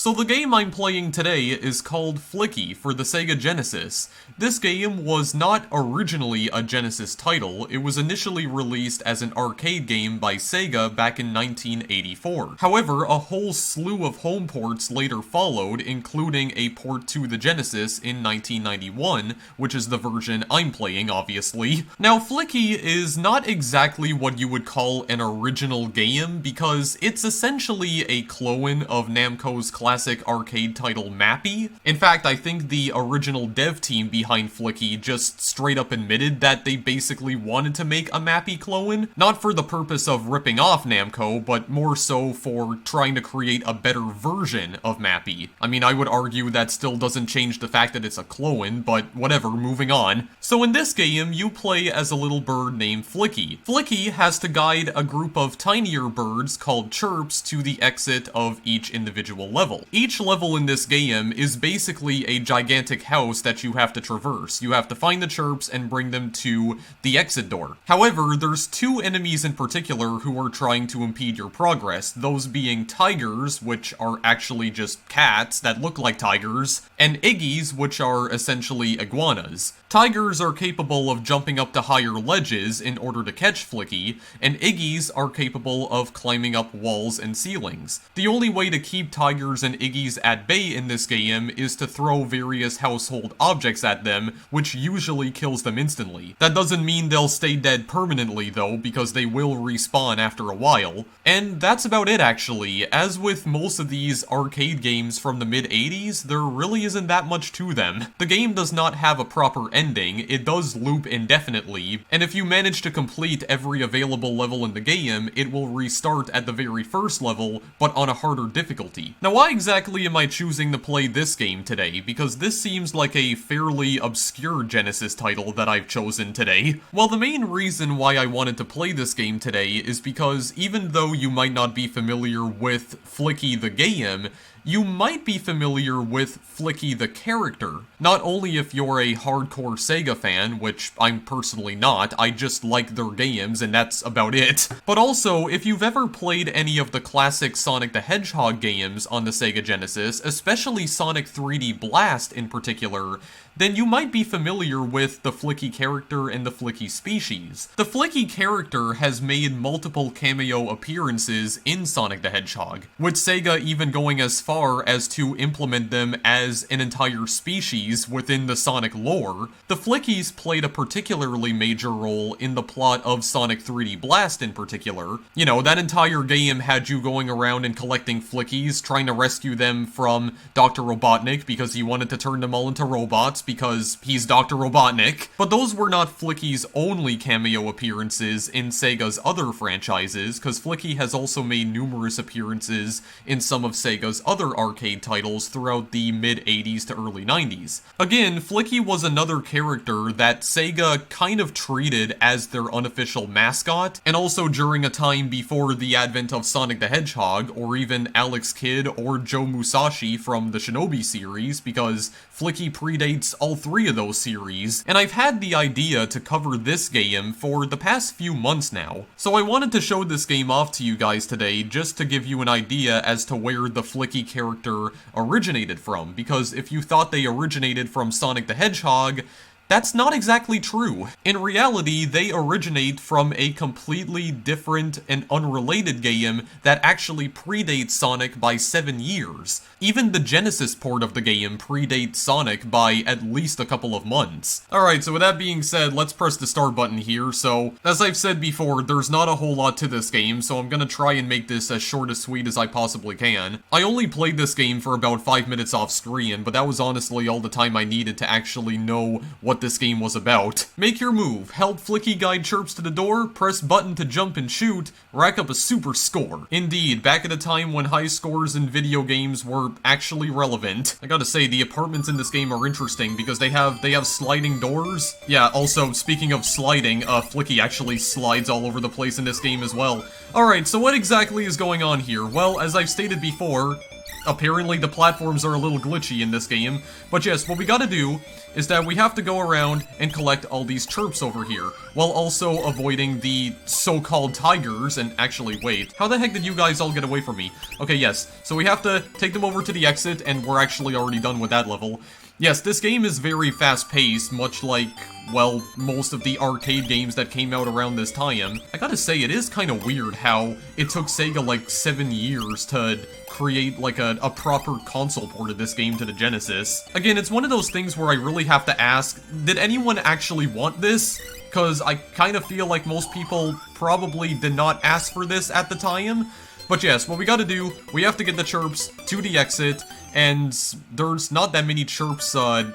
So the game I'm playing today is called Flicky for the Sega Genesis. This game was not originally a Genesis title, it was initially released as an arcade game by Sega back in 1984. However, a whole slew of home ports later followed, including a port to the Genesis in 1991, which is the version I'm playing, obviously. Now, Flicky is not exactly what you would call an original game, because it's essentially a clone of Namco's classic arcade title Mappy. In fact, I think the original dev team behind Flicky just straight up admitted that they basically wanted to make a Mappy clone, not for the purpose of ripping off Namco, but more so for trying to create a better version of Mappy. I mean, I would argue that still doesn't change the fact that it's a clone, but whatever, moving on. So in this game, you play as a little bird named Flicky. Flicky has to guide a group of tinier birds called chirps to the exit of each individual level. Each level in this game is basically a gigantic house that you have to traverse. You have to find the chirps and bring them to the exit door. However, there's two enemies in particular who are trying to impede your progress, those being tigers, which are actually just cats that look like tigers, and iggies, which are essentially iguanas. Tigers are capable of jumping up to higher ledges in order to catch Flicky, and iggies are capable of climbing up walls and ceilings. The only way to keep tigers and iggies at bay in this game is to throw various household objects at them, which usually kills them instantly. That doesn't mean they'll stay dead permanently though, because they will respawn after a while. And that's about it actually. As with most of these arcade games from the mid-80s, there really isn't that much to them. The game does not have a proper ending, it does loop indefinitely, and if you manage to complete every available level in the game, it will restart at the very first level, but on a harder difficulty. Now, why exactly am I choosing to play this game today? Because this seems like a fairly obscure Genesis title that I've chosen today. Well, the main reason why I wanted to play this game today is because even though you might not be familiar with Flicky the game, you might be familiar with Flicky the character. Not only if you're a hardcore Sega fan, which I'm personally not, I just like their games and that's about it, but also if you've ever played any of the classic Sonic the Hedgehog games on the Sega Genesis, especially Sonic 3D Blast in particular, then you might be familiar with the Flicky character and the Flicky species. The Flicky character has made multiple cameo appearances in Sonic the Hedgehog, with Sega even going as far as to implement them as an entire species within the Sonic lore. The Flickies played a particularly major role in the plot of Sonic 3D Blast in particular. You know, that entire game had you going around and collecting Flickies, trying to rescue them from Dr. Robotnik because he wanted to turn them all into robots because he's Dr. Robotnik. But those were not Flicky's only cameo appearances in Sega's other franchises, because Flicky has also made numerous appearances in some of Sega's other arcade titles throughout the mid-80s to early 90s. Again, Flicky was another character that Sega kind of treated as their unofficial mascot, and also during a time before the advent of Sonic the Hedgehog, or even Alex Kidd or Joe Musashi from the Shinobi series, because Flicky predates all three of those series, and I've had the idea to cover this game for the past few months now. So I wanted to show this game off to you guys today just to give you an idea as to where the Flicky character originated from, because if you thought they originated from Sonic the Hedgehog, that's not exactly true. In reality, they originate from a completely different and unrelated game that actually predates Sonic by 7 years. Even the Genesis port of the game predates Sonic by at least a couple of months. Alright, so with that being said, let's press the start button here. So, as I've said before, there's not a whole lot to this game, so I'm gonna try and make this as short and sweet as I possibly can. I only played this game for about 5 minutes off screen, but that was honestly all the time I needed to actually know what this game was about. Make your move, help Flicky guide chirps to the door, press button to jump and shoot, rack up a super score. Indeed, back at a time when high scores in video games were actually relevant. I gotta say, the apartments in this game are interesting because they have sliding doors. Yeah, also, speaking of sliding, Flicky actually slides all over the place in this game as well. Alright, so what exactly is going on here? Well, as I've stated before, apparently the platforms are a little glitchy in this game. But yes, what we gotta do is that we have to go around and collect all these chirps over here, while also avoiding the so-called tigers. And actually, wait, how the heck did you guys all get away from me? Okay, yes, so we have to take them over to the exit, and we're actually already done with that level. Yes, this game is very fast-paced, much like, well, most of the arcade games that came out around this time. I gotta say, it is kind of weird how it took Sega like 7 years to create like a proper console port of this game to the Genesis. Again, it's one of those things where I really have to ask, did anyone actually want this? Because I kind of feel like most people probably did not ask for this at the time. But yes, what we gotta do, we have to get the chirps to the exit, and there's not that many chirps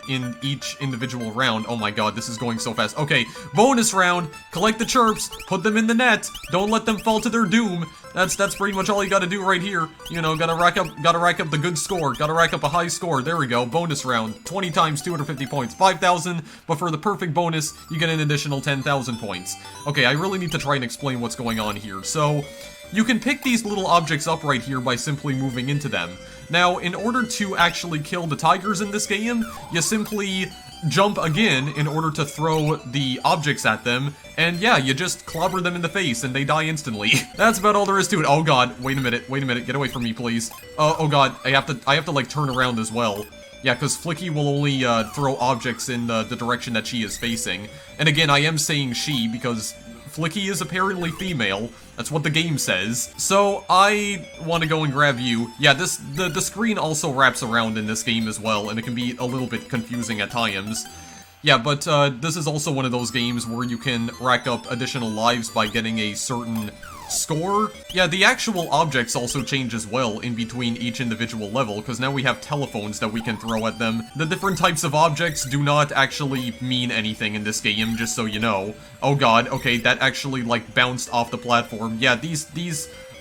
in each individual round. Oh my god, this is going so fast. Okay, bonus round, collect the chirps, put them in the net, don't let them fall to their doom. That's pretty much all you gotta do right here. You know, gotta rack up the good score, gotta rack up a high score. There we go, bonus round, 20 times 250 points, 5,000, but for the perfect bonus, you get an additional 10,000 points. Okay, I really need to try and explain what's going on here. So, you can pick these little objects up right here by simply moving into them. Now, in order to actually kill the tigers in this game, you simply jump again in order to throw the objects at them, and yeah, you just clobber them in the face and they die instantly. That's about all there is to it. Oh god, wait a minute, get away from me, please. Oh god, I have to like turn around as well. Yeah, because Flicky will only throw objects in the direction that she is facing. And again, I am saying she because Flicky is apparently female. That's what the game says. So, I want to go and grab you. Yeah, the screen also wraps around in this game as well, and it can be a little bit confusing at times. Yeah, but this is also one of those games where you can rack up additional lives by getting a certain score. Yeah, the actual objects also change as well in between each individual level, because now we have telephones that we can throw at them. The different types of objects do not actually mean anything in this game, just so you know. Oh god, okay, that actually, like, bounced off the platform. Yeah,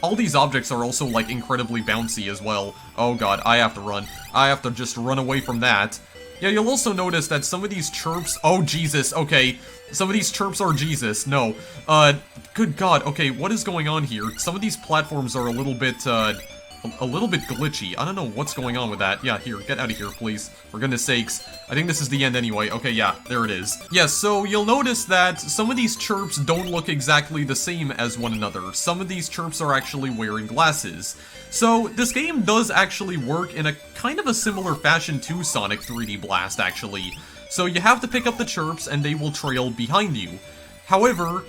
all these objects are also, like, incredibly bouncy as well. Oh god, I have to run. I have to just run away from that. Yeah, you'll also notice that some of these chirps— oh, Jesus, okay. Some of these chirps are Jesus. No. Good god, okay, what is going on here? Some of these platforms are a little bit glitchy. I don't know what's going on with that. Yeah, here, get out of here, please. For goodness sakes. I think this is the end anyway. Okay, yeah, there it is. Yeah, so you'll notice that some of these chirps don't look exactly the same as one another. Some of these chirps are actually wearing glasses. So, this game does actually work in a kind of a similar fashion to Sonic 3D Blast, actually. So you have to pick up the chirps and they will trail behind you. However,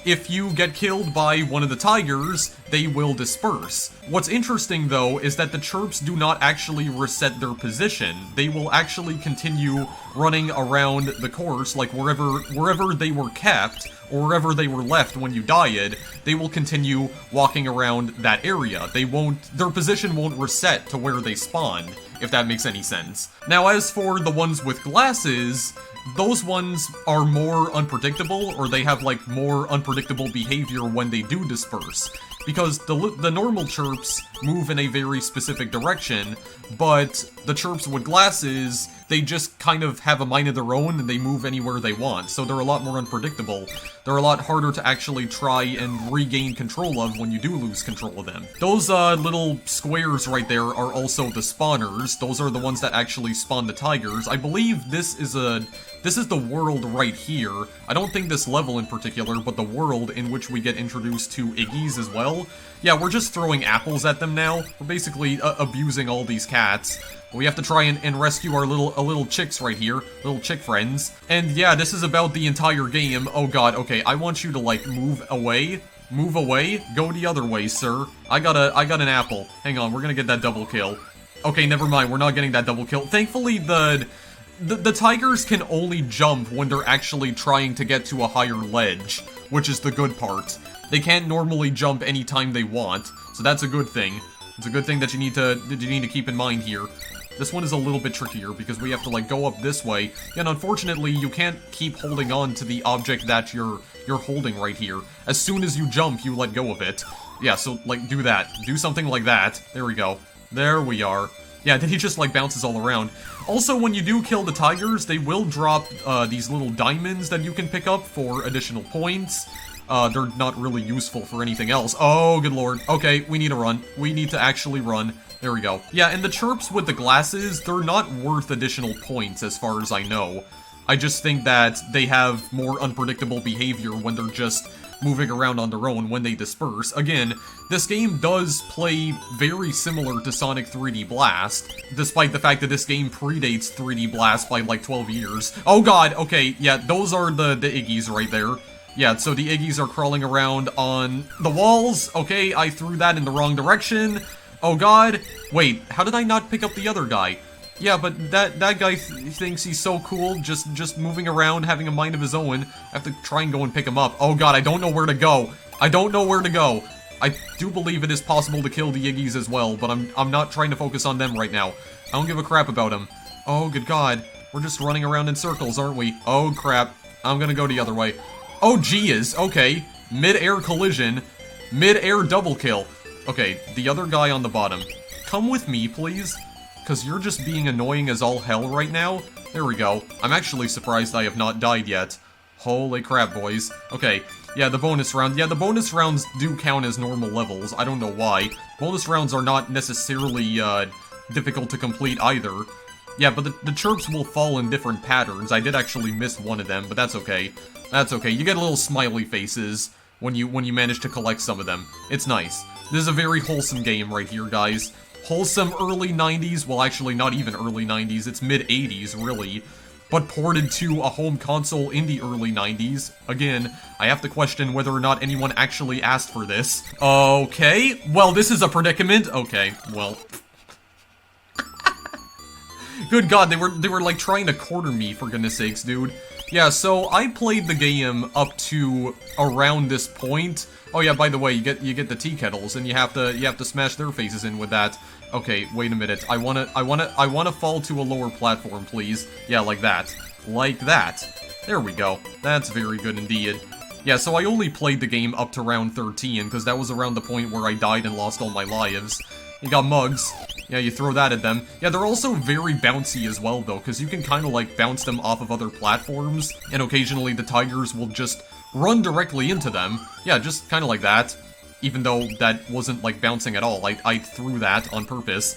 if you get killed by one of the tigers, they will disperse. What's interesting though is that the chirps do not actually reset their position. They will actually continue running around the course, like wherever they were kept, or wherever they were left when you died, they will continue walking around that area. Their position won't reset to where they spawned, if that makes any sense. Now, as for the ones with glasses, those ones are more unpredictable, or they have, like, more unpredictable behavior when they do disperse. Because the normal chirps move in a very specific direction, but the chirps with glasses, they just kind of have a mind of their own and they move anywhere they want, so they're a lot more unpredictable. They're a lot harder to actually try and regain control of when you do lose control of them. Those little squares right there are also the spawners. Those are the ones that actually spawn the tigers. I believe this is the world right here. I don't think this level in particular, but the world in which we get introduced to Iggy's as well. Yeah, we're just throwing apples at them now. We're basically abusing all these cats. We have to try and rescue our little chicks right here, little chick friends. And yeah, this is about the entire game. Oh god, okay, I want you to, like, move away. Move away? Go the other way, sir. I got an apple. Hang on, we're gonna get that double kill. Okay, never mind, we're not getting that double kill. Thankfully, the tigers can only jump when they're actually trying to get to a higher ledge, which is the good part. They can't normally jump anytime they want, so that's a good thing. It's a good thing that you need to keep in mind here. This one is a little bit trickier because we have to, like, go up this way, and unfortunately you can't keep holding on to the object that you're holding right here. As soon as you jump, you let go of it. Yeah, so, like, do that. Do something like that. There we go. There we are. Yeah, then he just, like, bounces all around. Also, when you do kill the tigers, they will drop these little diamonds that you can pick up for additional points. They're not really useful for anything else. Oh, good lord. Okay, we need to run. We need to actually run. There we go. Yeah, and the chirps with the glasses, they're not worth additional points as far as I know. I just think that they have more unpredictable behavior when they're just moving around on their own when they disperse. Again, this game does play very similar to Sonic 3D Blast, despite the fact that this game predates 3D Blast by like 12 years. Oh god, okay, yeah, those are the Iggies right there. Yeah, so the Iggies are crawling around on the walls. Okay, I threw that in the wrong direction. Oh god. Wait, how did I not pick up the other guy? Yeah, but that guy thinks he's so cool, just moving around, having a mind of his own. I have to try and go and pick him up. Oh god, I don't know where to go. I don't know where to go. I do believe it is possible to kill the Iggies as well, but I'm not trying to focus on them right now. I don't give a crap about them. Oh, good god. We're just running around in circles, aren't we? Oh, crap. I'm gonna go the other way. Oh, geez. Okay. Mid-air collision. Mid-air double kill. Okay, the other guy on the bottom. Come with me, please. Because you're just being annoying as all hell right now. There we go. I'm actually surprised I have not died yet. Holy crap, boys. Okay, yeah, the bonus round. Yeah, the bonus rounds do count as normal levels. I don't know why. Bonus rounds are not necessarily, difficult to complete either. Yeah, but the chirps will fall in different patterns. I did actually miss one of them, but that's okay. That's okay. You get little smiley faces when you manage to collect some of them. It's nice. This is a very wholesome game right here, guys. Wholesome early 90s, well actually not even early 90s, it's mid 80s really, but ported to a home console in the early 90s. Again, I have to question whether or not anyone actually asked for this. Okay, well this is a predicament. Okay, well. Good god, they were like trying to corner me, for goodness sakes, dude. Yeah, so I played the game up to around this point. Oh yeah, by the way, you get the tea kettles, and you have to smash their faces in with that. Okay, wait a minute. I wanna fall to a lower platform, please. Yeah, like that. Like that. There we go. That's very good indeed. Yeah, so I only played the game up to round 13, because that was around the point where I died and lost all my lives. You got mugs. Yeah, you throw that at them. Yeah, they're also very bouncy as well, though, because you can kind of, like, bounce them off of other platforms, and occasionally the tigers will just run directly into them. Yeah, just kind of like that. Even though that wasn't, like, bouncing at all. I threw that on purpose.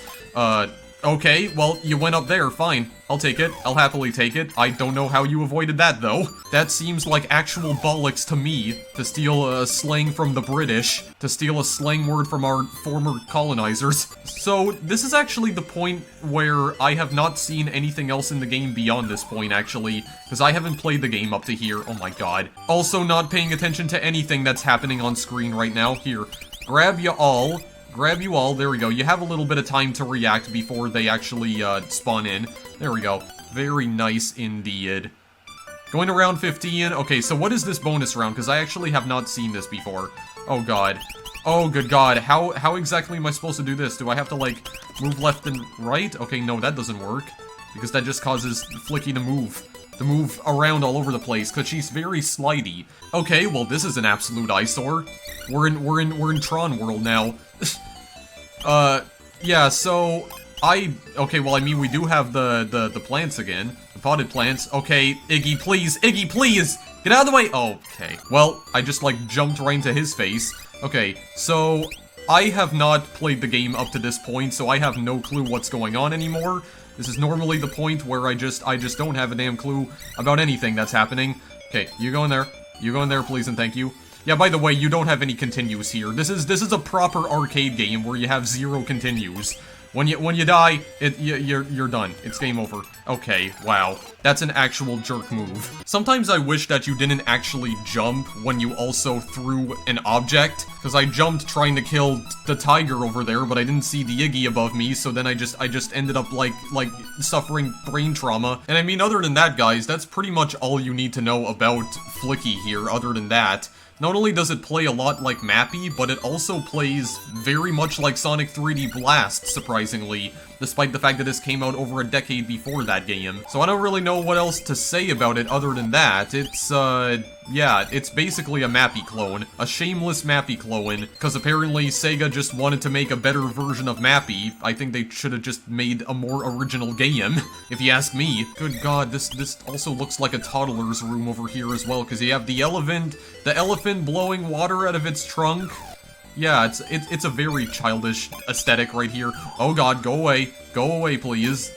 Okay, well, you went up there, fine. I'll take it. I'll happily take it. I don't know how you avoided that, though. That seems like actual bollocks to me, to steal a slang from the British, to steal a slang word from our former colonizers. So, this is actually the point where I have not seen anything else in the game beyond this point, actually, because I haven't played the game up to here. Oh my god. Also not paying attention to anything that's happening on screen right now. Here, grab you all. Grab you all, there we go. You have a little bit of time to react before they actually, spawn in. There we go. Very nice indeed. Going to round 15. Okay, so what is this bonus round? Because I actually have not seen this before. Oh god. Oh good god. How exactly am I supposed to do this? Do I have to, like, move left and right? Okay, no, that doesn't work. Because that just causes Flicky to move around all over the place, because she's very slidey. Okay, well this is an absolute eyesore. We're in Tron world now. Yeah, so okay, well I mean we do have the plants again. The potted plants. Okay, Iggy, please, get out of the way! Okay. Well, I just like jumped right into his face. Okay, so I have not played the game up to this point, so I have no clue what's going on anymore. This is normally the point where I just don't have a damn clue about anything that's happening. Okay, you go in there. You go in there, please and thank you. Yeah, by the way, you don't have any continues here. This is a proper arcade game where you have 0 continues. When you die, you're done. It's game over. Okay, wow. That's an actual jerk move. Sometimes I wish that you didn't actually jump when you also threw an object, because I jumped trying to kill the tiger over there, but I didn't see the Iggy above me, so then I just ended up like suffering brain trauma. And I mean, other than that, guys, that's pretty much all you need to know about Flicky here, other than that. Not only does it play a lot like Mappy, but it also plays very much like Sonic 3D Blast, surprisingly. despite the fact that this came out over a decade before that game. So I don't really know what else to say about it other than that. It's, yeah, it's basically a Mappy clone. A shameless Mappy clone, because apparently Sega just wanted to make a better version of Mappy. I think they should have just made a more original game, if you ask me. Good god, this also looks like a toddler's room over here as well, because you have the elephant blowing water out of its trunk. Yeah, it's a very childish aesthetic right here. Oh god, go away, please.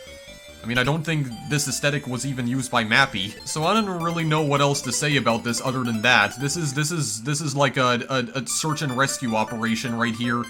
I mean, I don't think this aesthetic was even used by Mappy, so I don't really know what else to say about this other than that. This is like a search and rescue operation right here.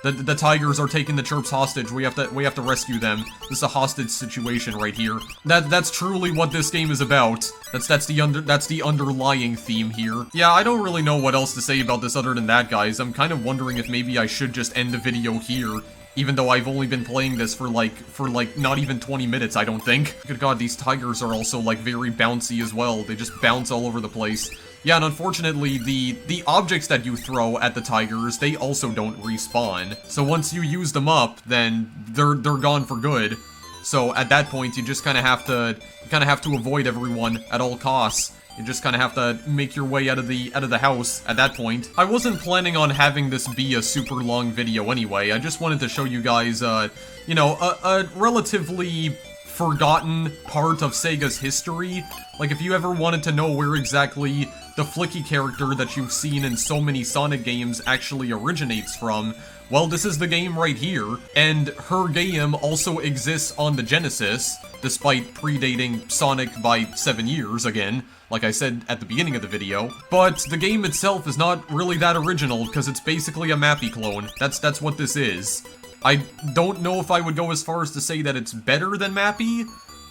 The tigers are taking the chirps hostage. We have to rescue them. This is a hostage situation right here. That's truly what this game is about. That's the underlying theme here. Yeah, I don't really know what else to say about this other than that, guys. I'm kind of wondering if maybe I should just end the video here, even though I've only been playing this for like not even 20 minutes, I don't think. Good god, these tigers are also like very bouncy as well. They just bounce all over the place. Yeah, and unfortunately, the objects that you throw at the tigers, they also don't respawn. So once you use them up, then they're gone for good. So at that point, you just kind of have to avoid everyone at all costs. You just kind of have to make your way out of the house at that point. I wasn't planning on having this be a super long video anyway. I just wanted to show you guys, you know, a relatively forgotten part of Sega's history. Like, if you ever wanted to know where exactly the Flicky character that you've seen in so many Sonic games actually originates from, well, this is the game right here, and her game also exists on the Genesis, despite predating Sonic by 7 years, again, like I said at the beginning of the video. But the game itself is not really that original, because it's basically a Mappy clone. That's what this is. I don't know if I would go as far as to say that it's better than Mappy.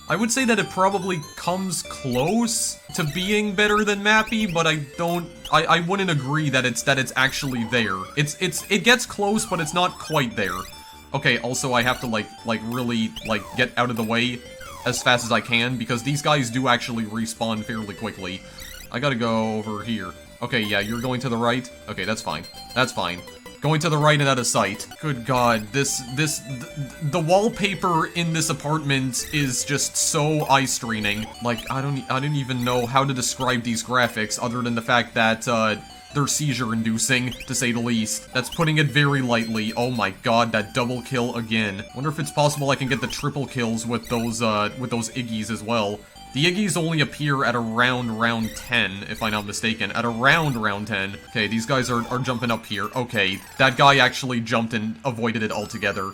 I would say that it probably comes close to being better than Mappy, but I wouldn't agree that it's actually there. It gets close, but it's not quite there. Okay, also I have to really get out of the way as fast as I can, because these guys do actually respawn fairly quickly. I gotta go over here. Okay, yeah, you're going to the right? Okay, that's fine. That's fine. Going to the right and out of sight. Good god, the wallpaper in this apartment is just so eye-straining. Like, I don't even know how to describe these graphics other than the fact that, they're seizure-inducing, to say the least. That's putting it very lightly. Oh my god, that double kill again. Wonder if it's possible I can get the triple kills with those Iggies as well. The Iggies only appear at around round 10, if I'm not mistaken. At around round 10. Okay, these guys are jumping up here. Okay, that guy actually jumped and avoided it altogether.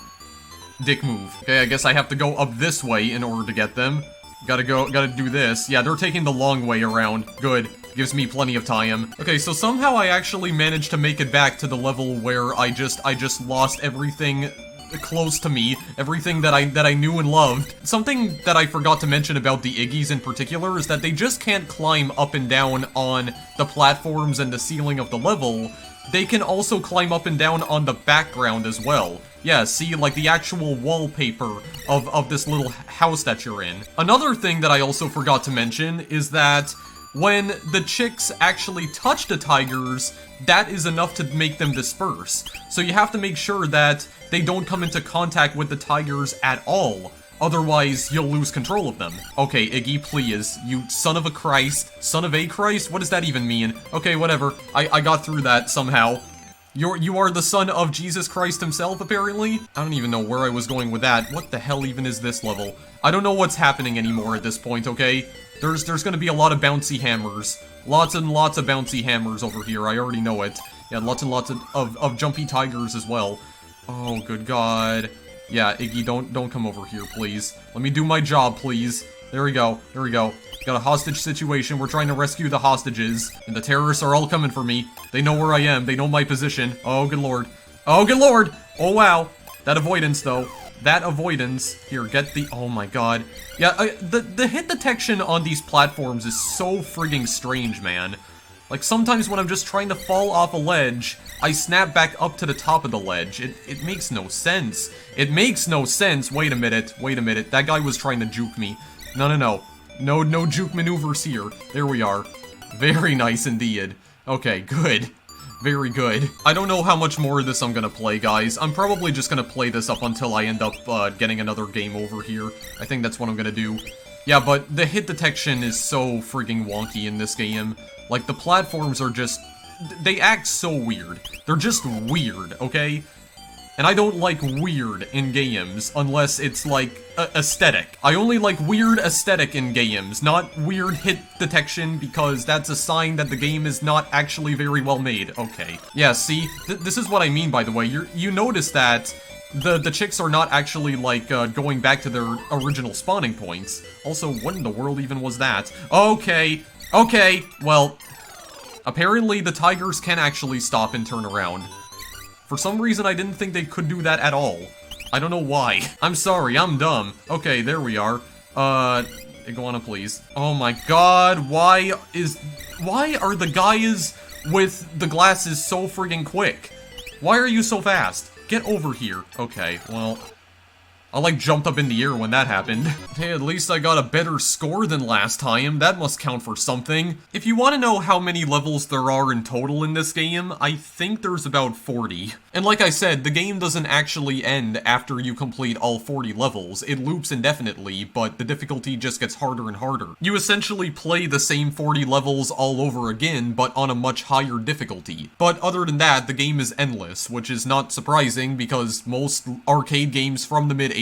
Dick move. Okay, I guess I have to go up this way in order to get them. Gotta do this. Yeah, they're taking the long way around. Good. Gives me plenty of time. Okay, so somehow I actually managed to make it back to the level where I just lost everything close to me, everything that I knew and loved. Something that I forgot to mention about the Iggies in particular is that they just can't climb up and down on the platforms and the ceiling of the level. They can also climb up and down on the background as well. Yeah, see, like the actual wallpaper of this little house that you're in. Another thing that I also forgot to mention is that when the chicks actually touch the tigers, that is enough to make them disperse. So you have to make sure that they don't come into contact with the tigers at all. Otherwise, you'll lose control of them. Okay, Iggy, please. You son of a Christ. Son of a Christ? What does that even mean? Okay, whatever. I got through that somehow. You are the son of Jesus Christ himself, apparently? I don't even know where I was going with that. What the hell even is this level? I don't know what's happening anymore at this point, okay? There's gonna be a lot of bouncy hammers. Lots and lots of bouncy hammers over here, I already know it. Yeah, lots and lots of jumpy tigers as well. Oh, good god. Yeah, Iggy, don't come over here, please. Let me do my job, please. There we go, there we go. Got a hostage situation, we're trying to rescue the hostages, and the terrorists are all coming for me. They know where I am, they know my position. Oh, good lord. Oh, good lord! Oh, wow. That avoidance, though. That avoidance. Here, get the... Oh my god. Yeah, the hit detection on these platforms is so frigging strange, man. Like, sometimes when I'm just trying to fall off a ledge, I snap back up to the top of the ledge. It makes no sense. It makes no sense. Wait a minute. Wait a minute. That guy was trying to juke me. No, no, no. No juke maneuvers here. There we are. Very nice indeed. Okay, good. Very good. I don't know how much more of this I'm gonna play, guys. I'm probably just gonna play this up until I end up getting another game over here. I think that's what I'm gonna do. Yeah, but the hit detection is so frigging wonky in this game. Like, the platforms are just... they act so weird. They're just weird, okay? And I don't like weird in games unless it's, like, aesthetic. I only like weird aesthetic in games, not weird hit detection, because that's a sign that the game is not actually very well made. Okay. Yeah, see? This is what I mean, by the way. You notice that the chicks are not actually, like, going back to their original spawning points. Also, what in the world even was that? Okay. Okay. Well, apparently the tigers can actually stop and turn around. For some reason, I didn't think they could do that at all. I don't know why. I'm sorry, I'm dumb. Okay, there we are. Iguana, please. Oh my god, why are the guys with the glasses so friggin' quick? Why are you so fast? Get over here. Okay, well... I, like, jumped up in the air when that happened. Hey, at least I got a better score than last time. That must count for something. If you want to know how many levels there are in total in this game, I think there's about 40. And like I said, the game doesn't actually end after you complete all 40 levels. It loops indefinitely, but the difficulty just gets harder and harder. You essentially play the same 40 levels all over again, but on a much higher difficulty. But other than that, the game is endless, which is not surprising because most arcade games from the mid-80s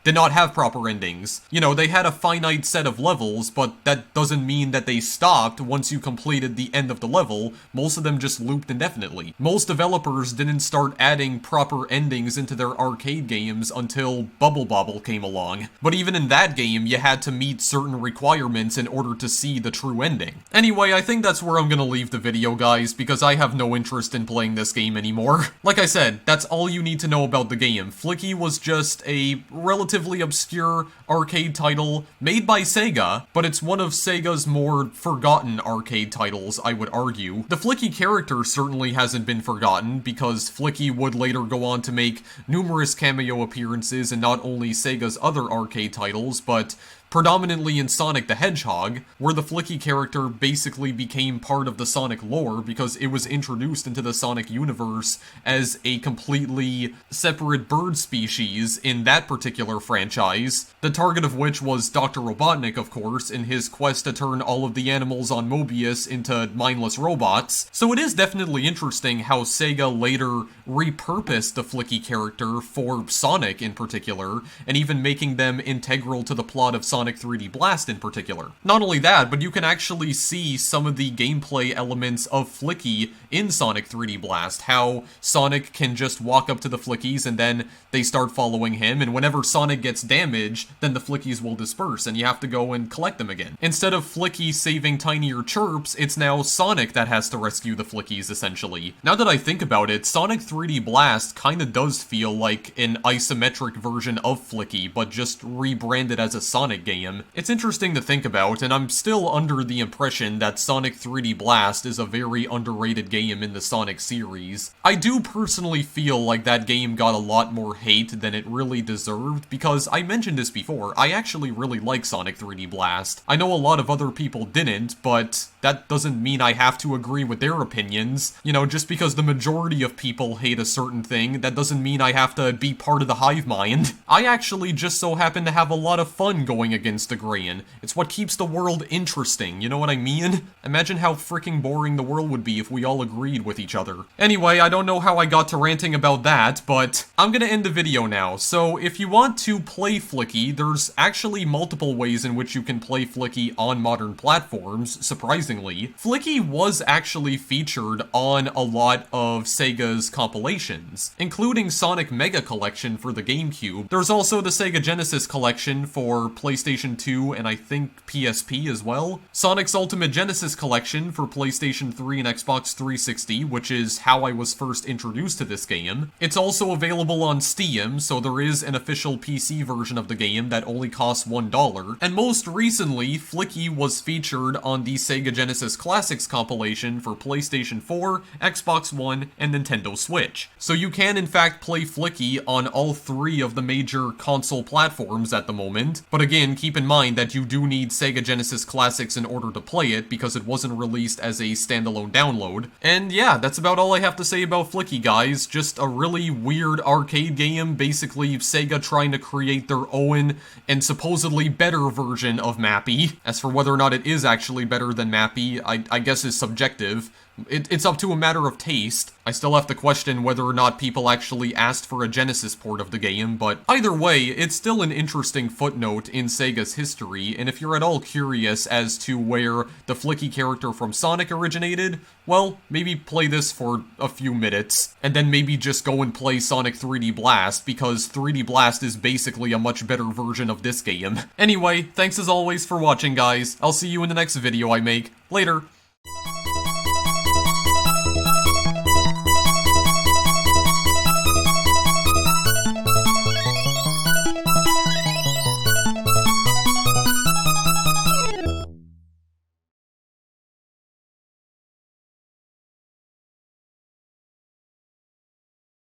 did not have proper endings. You know, they had a finite set of levels, but that doesn't mean that they stopped once you completed the end of the level. Most of them just looped indefinitely. Most developers didn't start adding proper endings into their arcade games until Bubble Bobble came along. But even in that game, you had to meet certain requirements in order to see the true ending. Anyway, I think that's where I'm gonna leave the video, guys, because I have no interest in playing this game anymore. Like I said, that's all you need to know about the game. Flicky was just a relatively obscure arcade title made by SEGA, but it's one of SEGA's more forgotten arcade titles, I would argue. The Flicky character certainly hasn't been forgotten, because Flicky would later go on to make numerous cameo appearances in not only SEGA's other arcade titles, but predominantly in Sonic the Hedgehog, where the Flicky character basically became part of the Sonic lore because it was introduced into the Sonic universe as a completely separate bird species in that particular franchise, the target of which was Dr. Robotnik, of course, in his quest to turn all of the animals on Mobius into mindless robots. So it is definitely interesting how SEGA later repurposed the Flicky character for Sonic in particular, and even making them integral to the plot of Sonic 3D Blast in particular. Not only that, but you can actually see some of the gameplay elements of Flicky in Sonic 3D Blast, how Sonic can just walk up to the Flickies and then they start following him, and whenever Sonic gets damaged, then the Flickies will disperse and you have to go and collect them again. Instead of Flicky saving tinier chirps, it's now Sonic that has to rescue the Flickies, essentially. Now that I think about it, Sonic 3D Blast kinda does feel like an isometric version of Flicky, but just rebranded as a Sonic game. It's interesting to think about, and I'm still under the impression that Sonic 3D Blast is a very underrated game in the Sonic series. I do personally feel like that game got a lot more hate than it really deserved, because I mentioned this before, I actually really like Sonic 3D Blast. I know a lot of other people didn't, but that doesn't mean I have to agree with their opinions. You know, just because the majority of people hate a certain thing, that doesn't mean I have to be part of the hive mind. I actually just so happen to have a lot of fun going against the grain. It's what keeps the world interesting, you know what I mean? Imagine how freaking boring the world would be if we all agreed with each other. Anyway, I don't know how I got to ranting about that, but I'm gonna end the video now. So if you want to play Flicky, there's actually multiple ways in which you can play Flicky on modern platforms, surprisingly. Flicky was actually featured on a lot of SEGA's compilations, including Sonic Mega Collection for the GameCube. There's also the Sega Genesis Collection for PlayStation 2 and I think PSP as well. Sonic's Ultimate Genesis Collection for PlayStation 3 and Xbox 360, which is how I was first introduced to this game. It's also available on Steam, so there is an official PC version of the game that only costs $1. And most recently, Flicky was featured on the Sega Genesis Classics compilation for PlayStation 4, Xbox One, and Nintendo Switch. So you can in fact play Flicky on all three of the major console platforms at the moment. But again, and keep in mind that you do need Sega Genesis Classics in order to play it, because it wasn't released as a standalone download. And yeah, that's about all I have to say about Flicky, guys. Just a really weird arcade game, basically Sega trying to create their own and supposedly better version of Mappy. As for whether or not it is actually better than Mappy, I guess is subjective. It's up to a matter of taste. I still have to question whether or not people actually asked for a Genesis port of the game, but either way, it's still an interesting footnote in Sega's history, and if you're at all curious as to where the Flicky character from Sonic originated, well, maybe play this for a few minutes, and then maybe just go and play Sonic 3D Blast, because 3D Blast is basically a much better version of this game. Anyway, thanks as always for watching, guys. I'll see you in the next video I make. Later.